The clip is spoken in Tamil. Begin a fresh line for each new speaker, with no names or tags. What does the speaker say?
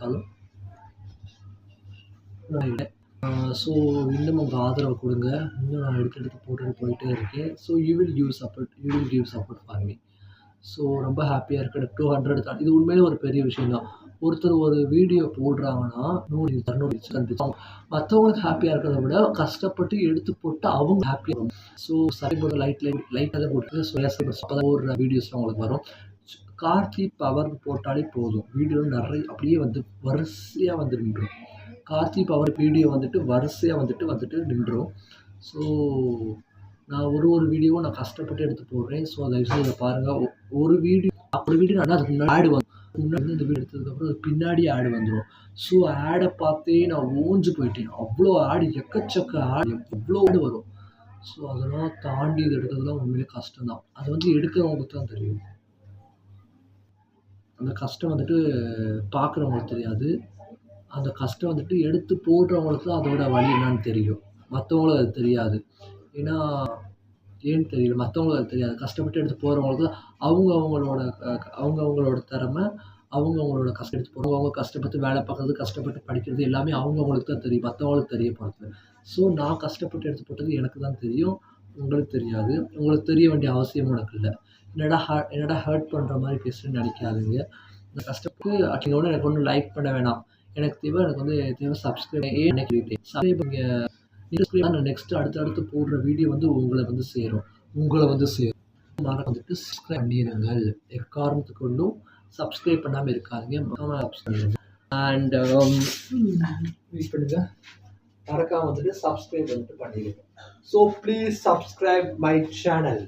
பார்த்தாலும் ஸோ இன்னும் உங்கள் ஆதரவை கொடுங்க. இன்னும் நான் எடுத்து எடுத்து போட்டுட்டு போயிட்டே இருக்கேன். So you will give support for me. So ரொம்ப ஹாப்பியாக இருக்கேன். 200 தான். இது உண்மையிலே ஒரு பெரிய விஷயம் தான். ஒருத்தர் ஒரு வீடியோ போடுறாங்கன்னா 100 200 மற்றவங்களுக்கு ஹாப்பியாக இருக்கிறத விட கஷ்டப்பட்டு எடுத்து போட்டு அவங்க ஹாப்பியாக இருக்கும். ஸோ சப்ஸ்கிரைபர் லைட்டாக தான் கொடுத்து போடுற வீடியோஸ்லாம் உங்களுக்கு வரும். கார்த்தி பவர் போட்டாலே போதும். வீடியோ நிறைய அப்படியே வந்து வரிசையாக வந்து நின்றும். கார்த்தி பவர் வீடியோ வந்துட்டு வரிசையாக வந்துட்டு நின்றும். ஸோ நான் ஒரு வீடியோவும் நான் கஷ்டப்பட்டு எடுத்து போடுறேன். ஸோ தயவுசெய்து இதை பாருங்கள். ஒரு வீடியோ நான் அதுக்கு முன்னாடி ஆடு வந்து முன்னாடி இந்த வீடியோ எடுத்ததுக்கப்புறம் அது பின்னாடி ஆடு வந்துடும். ஸோ ஆடை பார்த்தே நான் ஓஞ்சு போயிட்டேன். அவ்வளோ ஆடு, எக்கச்சக்க ஆடு, எவ்வளோ ஆடு வரும். ஸோ அதெல்லாம் தாண்டி இது எடுக்கிறதுலாம் உண்மையிலே கஷ்டம் தான். அது வந்து எடுக்கிறவங்களுக்கு தான் தெரியும். அந்த கஷ்டம் வந்துட்டு பார்க்குறவங்களுக்கு தெரியாது. அந்த கஷ்டம் வந்துட்டு எடுத்து போடுறவங்களுக்கு தான் அதோட வலி என்னன்னு தெரியும். மற்றவங்களுக்கு அது தெரியாது. ஏன்னா ஏன்னு தெரியல. மற்றவங்களுக்கு அது தெரியாது. கஷ்டப்பட்டு எடுத்து போகிறவங்களுக்கு அவங்களோட திறமை, அவங்களோட கஷ்டம் எடுத்து போகிறவங்க, அவங்க கஷ்டப்பட்டு வேலை பார்க்குறது, கஷ்டப்பட்டு படிக்கிறது எல்லாமே அவங்களுக்கு தான் தெரியும். மற்றவங்களுக்கு தெரிய போகிறது. ஸோ நான் கஷ்டப்பட்டு எடுத்து போட்டது எனக்கு தான் தெரியும். உங்களுக்கு தெரியாது. உங்களுக்கு தெரிய வேண்டிய அவசியமும் எனக்கு இல்லை. என்னடா ஹர்ட் பண்ணுற மாதிரி பேசுகிறேன்னு நினைக்காதீங்க. இந்த கஷ்டப்பட்டு அப்படின்னோட எனக்கு ஒன்றும் லைக் பண்ண வேணாம். எனக்கு தேவை சப்ஸ்கிரைப் நான் நெக்ஸ்ட் அடுத்தடுத்து போடுற வீடியோ வந்து உங்களை வந்து சேரும். வந்துட்டு சப்ஸ்கிரைப் பண்ணிடுங்கள். எக்காரணத்துக்கு கொண்டும் சப்ஸ்கிரைப் பண்ணாமல் இருக்காதீங்க. அண்ட் வெயிட் பண்ணுங்க. மறக்காம வந்துட்டு சப்ஸ்கிரைப் வந்துட்டு பண்ணிடுங்க. So please subscribe my channel.